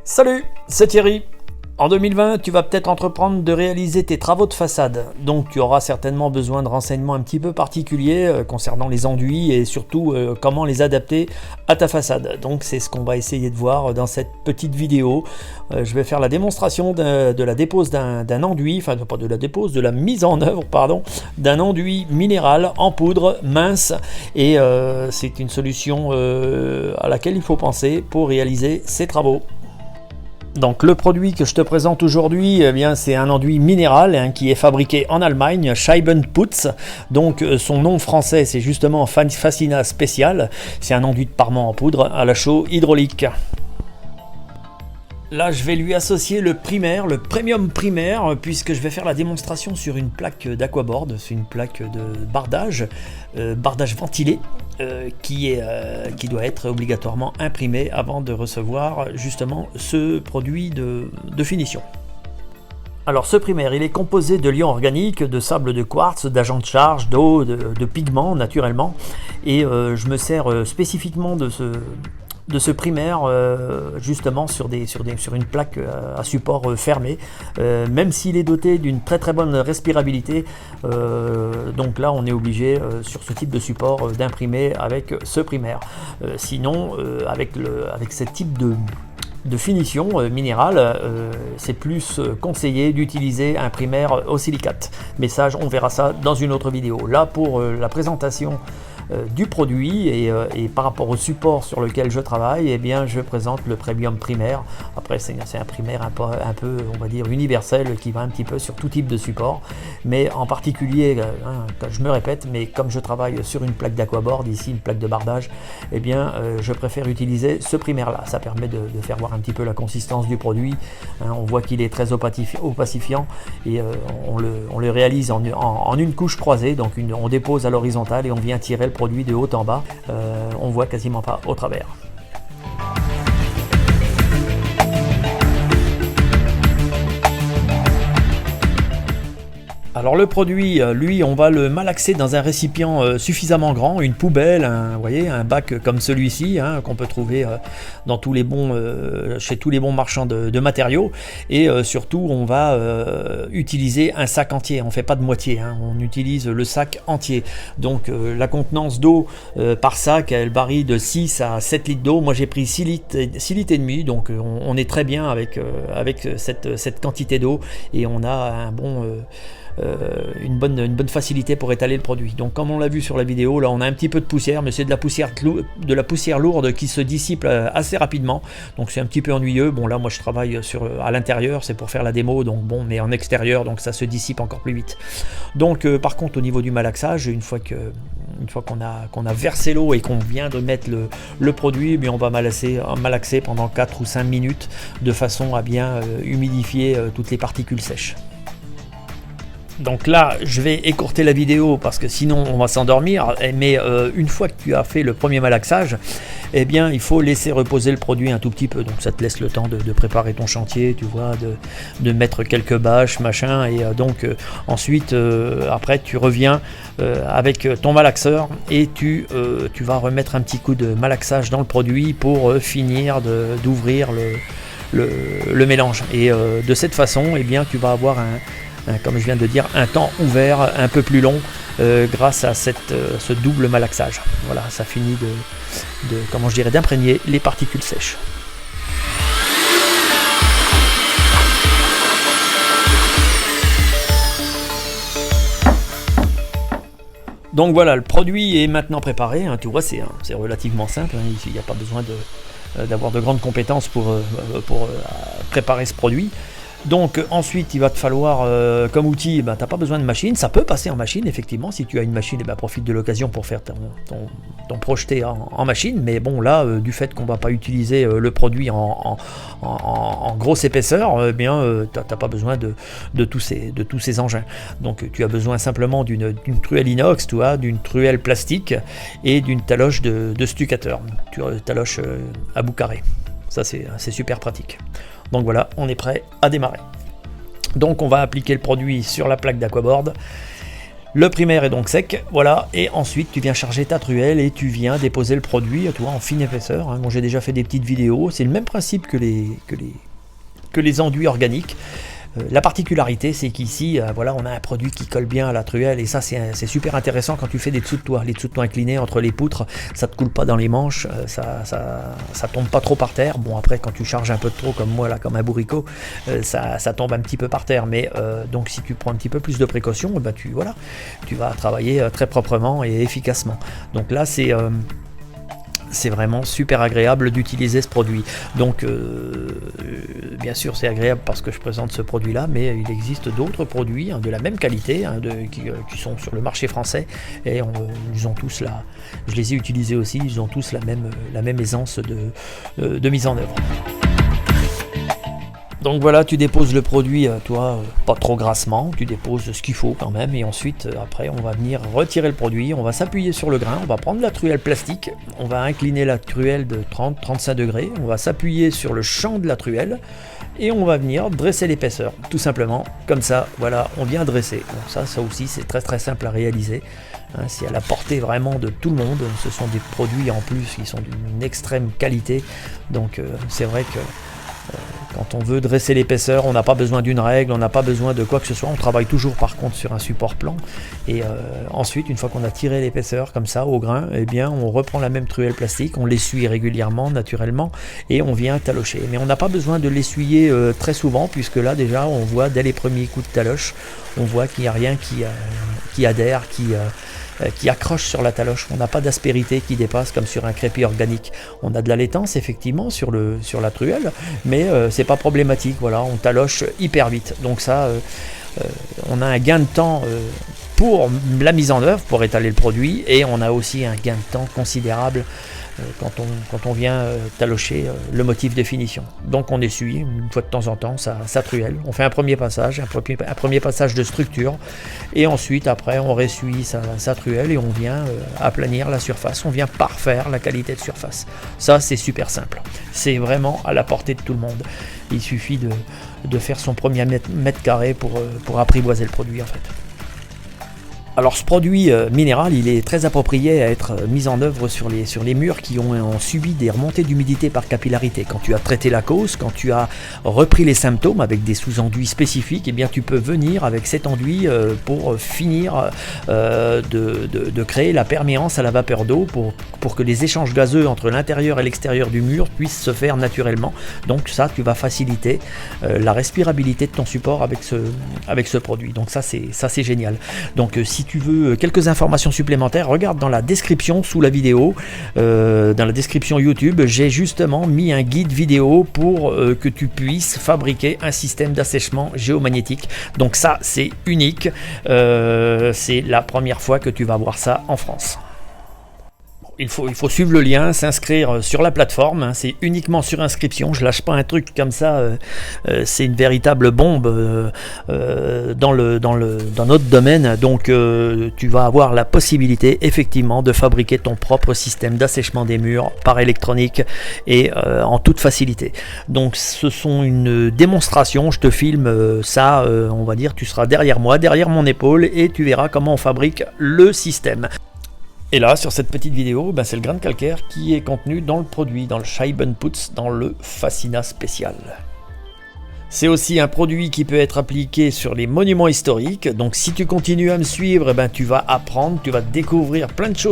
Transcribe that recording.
Salut, c'est Thierry. En 2020, tu vas peut-être entreprendre de réaliser tes travaux de façade. Donc tu auras certainement besoin de renseignements un petit peu particuliers concernant les enduits et surtout comment les adapter à ta façade. Donc c'est ce qu'on va essayer de voir dans cette petite vidéo. Je vais faire la démonstration de la dépose d'un enduit, enfin pas de la dépose, de la mise en œuvre, pardon, d'un enduit minéral en poudre mince. Et c'est une solution à laquelle il faut penser pour réaliser ces travaux. Donc le produit que je te présente aujourd'hui, eh bien, c'est un enduit minéral qui est fabriqué en Allemagne, Scheibenputz. Donc son nom français c'est justement Fascina Special. C'est un enduit de parement en poudre à la chaux hydraulique. Là, je vais lui associer le primaire, le premium primaire, puisque je vais faire la démonstration sur une plaque d'aquaboard. C'est une plaque de bardage ventilé, qui doit être obligatoirement imprimé avant de recevoir justement ce produit de finition. Alors ce primaire, il est composé de liants organiques, de sable de quartz, d'agents de charge, d'eau, de pigments naturellement. Et je me sers spécifiquement de ce primaire justement sur une plaque à support fermé, même s'il est doté d'une très très bonne respirabilité. Donc là on est obligé sur ce type de support d'imprimer avec ce primaire. Sinon avec ce type de finition minérale, c'est plus conseillé d'utiliser un primaire au silicate. Mais ça, on verra ça dans une autre vidéo. Là, pour la présentation du produit et par rapport au support sur lequel je travaille, eh bien, je présente le premium primaire. Après, c'est un primaire un peu, on va dire, universel qui va un petit peu sur tout type de support. Mais en particulier, je me répète, mais comme je travaille sur une plaque d'aquaboard, ici une plaque de bardage, eh bien, je préfère utiliser ce primaire-là. Ça permet de faire voir un petit peu la consistance du produit. On voit qu'il est très opacifiant et on le réalise en une couche croisée. Donc on dépose à l'horizontale et on vient tirer le produit de haut en bas. On voit quasiment pas au travers. Alors le produit, lui, on va le malaxer dans un récipient suffisamment grand, une poubelle, vous voyez, un bac comme celui-ci, qu'on peut trouver dans tous les chez tous les bons marchands de matériaux. Et surtout, on va utiliser un sac entier. On ne fait pas de moitié, on utilise le sac entier. Donc la contenance d'eau par sac, elle varie de 6 à 7 litres d'eau. Moi, j'ai pris 6 litres et demi, donc on est très bien avec cette quantité d'eau et on a une bonne facilité pour étaler le produit. Donc comme on l'a vu sur la vidéo, là on a un petit peu de poussière, mais c'est de la poussière lourde qui se dissipe assez rapidement, donc c'est un petit peu ennuyeux. Bon là moi je travaille à l'intérieur, c'est pour faire la démo, donc bon, mais en extérieur, donc ça se dissipe encore plus vite. Donc par contre au niveau du malaxage, une fois qu'on a versé l'eau et qu'on vient de mettre le produit, on va malaxer pendant 4 ou 5 minutes de façon à bien humidifier toutes les particules sèches. Donc là, je vais écourter la vidéo parce que sinon on va s'endormir. Mais une fois que tu as fait le premier malaxage, eh bien, il faut laisser reposer le produit un tout petit peu. Donc ça te laisse le temps de préparer ton chantier, tu vois, de mettre quelques bâches, machin. Et donc ensuite, après, tu reviens avec ton malaxeur et tu vas remettre un petit coup de malaxage dans le produit pour finir d'ouvrir le mélange. Et de cette façon, eh bien, tu vas avoir comme je viens de dire, un temps ouvert un peu plus long grâce à ce double malaxage. Voilà, ça finit d'imprégner les particules sèches. Donc voilà, le produit est maintenant préparé. Tu vois, c'est relativement simple. Il n'y a pas besoin d'avoir de grandes compétences pour préparer ce produit. Donc ensuite il va te falloir comme outil, tu n'as pas besoin de machine, ça peut passer en machine effectivement, si tu as une machine, profite de l'occasion pour faire ton projeté en machine, mais bon là du fait qu'on ne va pas utiliser le produit en grosse épaisseur, tu n'as pas besoin de tous ces engins. Donc tu as besoin simplement d'une truelle inox, d'une truelle plastique et d'une taloche de stuccateur, taloche à bout carré. Ça c'est super pratique. Donc voilà, on est prêt à démarrer. Donc on va appliquer le produit sur la plaque d'aquaboard. Le primaire est donc sec, voilà, et ensuite tu viens charger ta truelle et tu viens déposer le produit, tu vois, en fine épaisseur. Hein. Bon, j'ai déjà fait des petites vidéos, c'est le même principe que les enduits organiques. La particularité, c'est qu'ici, voilà, on a un produit qui colle bien à la truelle, et ça, c'est super intéressant quand tu fais des dessous de toit. Les dessous de toit inclinés entre les poutres, ça te coule pas dans les manches, ça tombe pas trop par terre. Bon, après, quand tu charges un peu de trop, comme moi, là, comme un bourricot, ça tombe un petit peu par terre. Mais donc, si tu prends un petit peu plus de précautions, ben, tu vas travailler très proprement et efficacement. Donc là, c'est vraiment super agréable d'utiliser ce produit. Donc bien sûr c'est agréable parce que je présente ce produit là, mais il existe d'autres produits de la même qualité qui sont sur le marché français, et ils ont tous je les ai utilisés aussi, ils ont tous la même aisance de mise en œuvre. Donc voilà, tu déposes le produit, toi, pas trop grassement, tu déposes ce qu'il faut quand même, et ensuite, après, on va venir retirer le produit, on va s'appuyer sur le grain, on va prendre la truelle plastique, on va incliner la truelle de 30-35 degrés, on va s'appuyer sur le champ de la truelle, et on va venir dresser l'épaisseur, tout simplement, comme ça, voilà, on vient dresser. Donc ça aussi, c'est très très simple à réaliser, hein, c'est à la portée vraiment de tout le monde, ce sont des produits en plus qui sont d'une extrême qualité, donc c'est vrai que quand on veut dresser l'épaisseur, on n'a pas besoin d'une règle, on n'a pas besoin de quoi que ce soit. On travaille toujours par contre sur un support plan. Et ensuite, une fois qu'on a tiré l'épaisseur comme ça au grain, eh bien, on reprend la même truelle plastique, on l'essuie régulièrement, naturellement, et on vient talocher. Mais on n'a pas besoin de l'essuyer très souvent, puisque là déjà, on voit dès les premiers coups de taloche, on voit qu'il n'y a rien qui adhère, qui accroche sur la taloche. On n'a pas d'aspérité qui dépasse comme sur un crépi organique. On a de la laitance effectivement sur la truelle, mais c'est pas problématique. Voilà, on taloche hyper vite. Donc ça, on a un gain de temps pour la mise en œuvre, pour étaler le produit, et on a aussi un gain de temps considérable quand on vient talocher le motif de finition. Donc on essuie une fois de temps en temps sa truelle, on fait un premier passage de structure, et ensuite après on ressuie sa truelle et on vient aplanir la surface, on vient parfaire la qualité de surface. Ça c'est super simple, c'est vraiment à la portée de tout le monde. Il suffit de faire son premier mètre carré pour apprivoiser le produit en fait. Alors ce produit minéral, il est très approprié à être mis en œuvre sur les murs qui ont subi des remontées d'humidité par capillarité. Quand tu as traité la cause, quand tu as repris les symptômes avec des sous-enduits spécifiques, eh bien tu peux venir avec cet enduit pour finir de créer la perméance à la vapeur d'eau pour que les échanges gazeux entre l'intérieur et l'extérieur du mur puissent se faire naturellement. Donc ça, tu vas faciliter la respirabilité de ton support avec ce produit. Donc ça c'est génial. Donc si tu veux quelques informations supplémentaires, regarde dans la description sous la vidéo, dans la description YouTube, j'ai justement mis un guide vidéo pour que tu puisses fabriquer un système d'assèchement géomagnétique. Donc ça, c'est unique, c'est la première fois que tu vas voir ça en France. Il faut suivre le lien, s'inscrire sur la plateforme, hein, c'est uniquement sur inscription, je lâche pas un truc comme ça, c'est une véritable bombe dans notre domaine, donc tu vas avoir la possibilité effectivement de fabriquer ton propre système d'assèchement des murs par électronique et en toute facilité. Donc ce sont une démonstration, je te filme ça, on va dire, tu seras derrière moi, derrière mon épaule, et tu verras comment on fabrique le système. Et là, sur cette petite vidéo, c'est le grain de calcaire qui est contenu dans le produit, dans le Scheibenputz, dans le Fascina spécial. C'est aussi un produit qui peut être appliqué sur les monuments historiques. Donc si tu continues à me suivre, tu vas apprendre, tu vas découvrir plein de choses